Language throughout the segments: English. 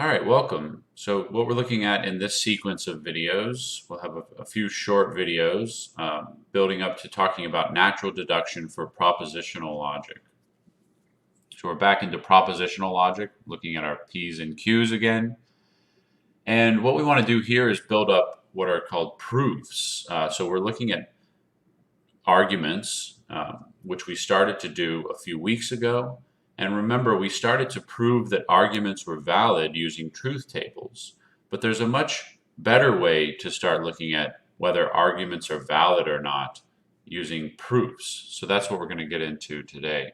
All right, welcome. So what we're looking at in this sequence of videos, we'll have a few short videos building up to talking about natural deduction for propositional logic. So we're back into propositional logic, looking at our P's and Q's again. And what we want to do here is build up what are called proofs. So we're looking at arguments, which we started to do a few weeks ago. And remember, we started to prove that arguments were valid using truth tables. But there's a much better way to start looking at whether arguments are valid or not using proofs. So that's what we're going to get into today.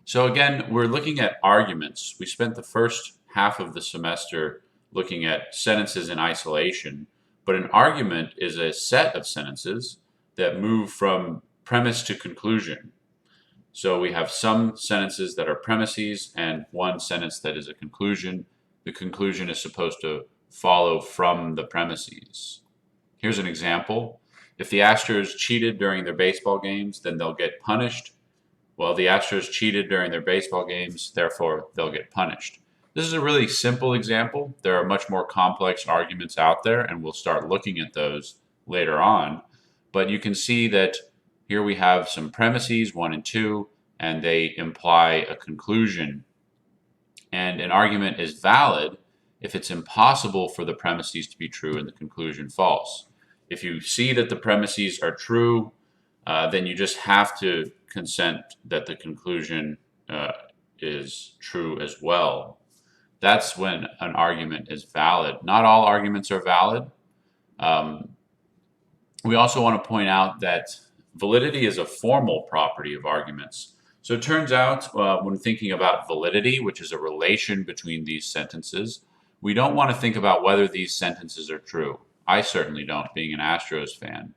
So again, we're looking at arguments. We spent the first half of the semester looking at sentences in isolation. But an argument is a set of sentences that move from premise to conclusion. So we have some sentences that are premises and one sentence that is a conclusion. The conclusion is supposed to follow from the premises. Here's an example. If the Astros cheated during their baseball games, then they'll get punished. Well, the Astros cheated during their baseball games, therefore they'll get punished. This is a really simple example. There are much more complex arguments out there, and we'll start looking at those later on. But you can see that here we have some premises, 1 and 2, and they imply a conclusion. And an argument is valid if it's impossible for the premises to be true and the conclusion false. If you see that the premises are true, then you just have to consent that the conclusion is true as well. That's when an argument is valid. Not all arguments are valid. We also want to point out that validity is a formal property of arguments. So it turns out when thinking about validity, which is a relation between these sentences, we don't want to think about whether these sentences are true. I certainly don't, being an Astros fan.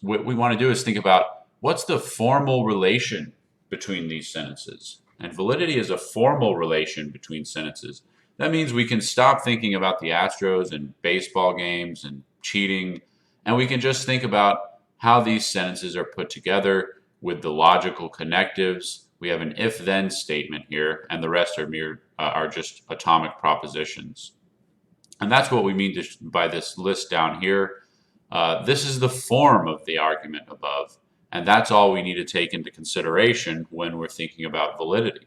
What we want to do is think about what's the formal relation between these sentences. And validity is a formal relation between sentences. That means we can stop thinking about the Astros and baseball games and cheating, and we can just think about how these sentences are put together with the logical connectives. We have an if-then statement here, and the rest are just atomic propositions. And that's what we mean by this list down here. This is the form of the argument above, and that's all we need to take into consideration when we're thinking about validity.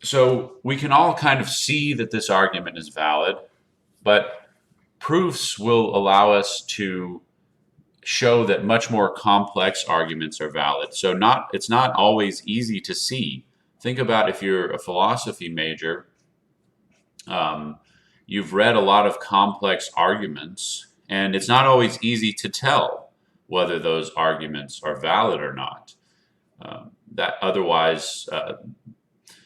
So we can all kind of see that this argument is valid, but proofs will allow us to show that much more complex arguments are valid. So it's not always easy to see. Think about if you're a philosophy major, you've read a lot of complex arguments, and it's not always easy to tell whether those arguments are valid or not. Otherwise,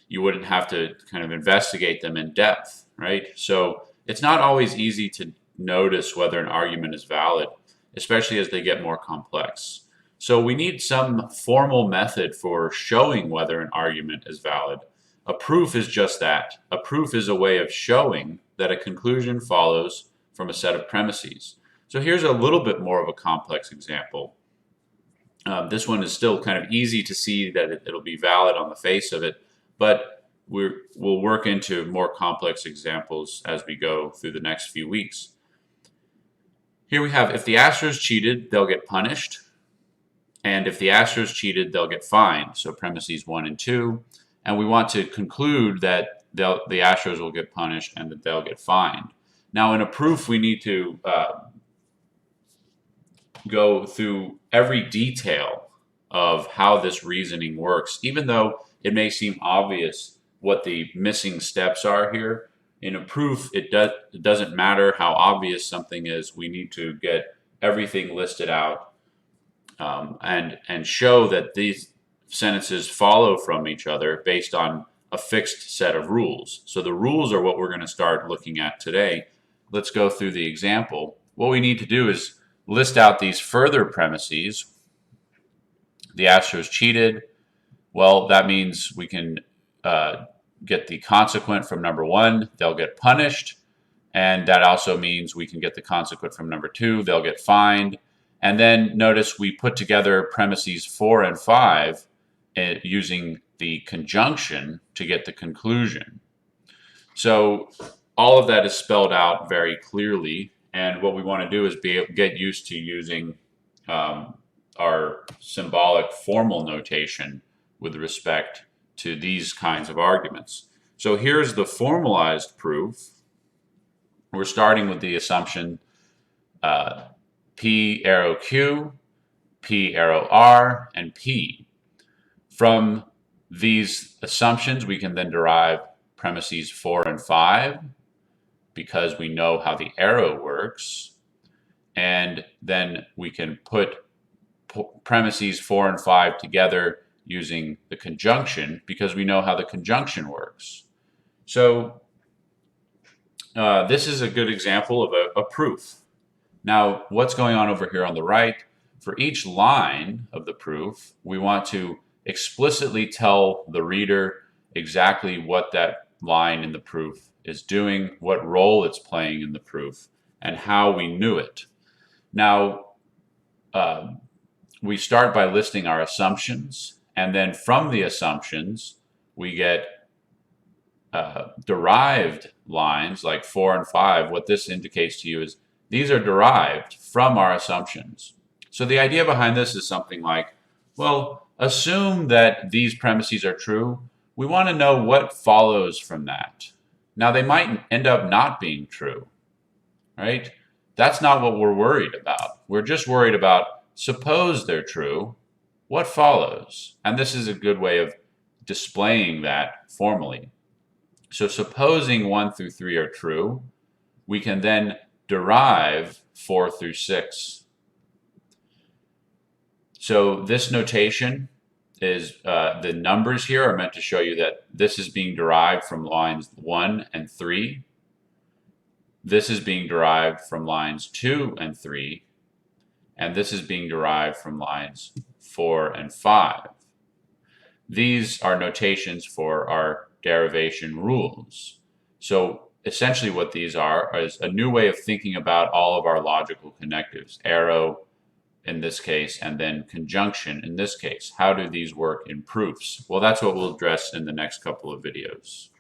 you wouldn't have to kind of investigate them in depth, right? So it's not always easy to notice whether an argument is valid, especially as they get more complex. So we need some formal method for showing whether an argument is valid. A proof is just that. A proof is a way of showing that a conclusion follows from a set of premises. So here's a little bit more of a complex example. This one is still kind of easy to see that it'll be valid on the face of it, but we'll work into more complex examples as we go through the next few weeks. Here we have, if the Astros cheated, they'll get punished. And if the Astros cheated, they'll get fined. So premises 1 and 2. And we want to conclude that the Astros will get punished and that they'll get fined. Now, in a proof, we need to go through every detail of how this reasoning works, even though it may seem obvious what the missing steps are here. In a proof, it doesn't matter how obvious something is. We need to get everything listed out and show that these sentences follow from each other based on a fixed set of rules. So the rules are what we're going to start looking at today. Let's go through the example. What we need to do is list out these further premises. The Astros cheated. Well, that means we can get the consequent from number 1, they'll get punished. And that also means we can get the consequent from number 2, they'll get fined. And then notice we put together premises 4 and 5 using the conjunction to get the conclusion. So all of that is spelled out very clearly. And what we want to do is get used to using our symbolic formal notation with respect to these kinds of arguments. So here's the formalized proof. We're starting with the assumption P arrow Q, P arrow R, and P. From these assumptions, we can then derive premises 4 and 5 because we know how the arrow works. And then we can put premises 4 and 5 together using the conjunction because we know how the conjunction works. So this is a good example of a proof. Now, what's going on over here on the right? For each line of the proof, we want to explicitly tell the reader exactly what that line in the proof is doing, what role it's playing in the proof, and how we knew it. Now, we start by listing our assumptions, and then from the assumptions, we get derived lines like 4 and 5. What this indicates to you is these are derived from our assumptions. So the idea behind this is something like, well, assume that these premises are true. We want to know what follows from that. Now, they might end up not being true, right? That's not what we're worried about. We're just worried about, suppose they're true, what follows? And this is a good way of displaying that formally. So supposing 1 through 3 are true, we can then derive 4 through 6. So this notation is, the numbers here are meant to show you that this is being derived from lines 1 and 3. This is being derived from lines 2 and 3. And this is being derived from lines 4 and 5. These are notations for our derivation rules. So essentially what these are is a new way of thinking about all of our logical connectives. Arrow in this case, and then conjunction in this case. How do these work in proofs? Well, that's what we'll address in the next couple of videos.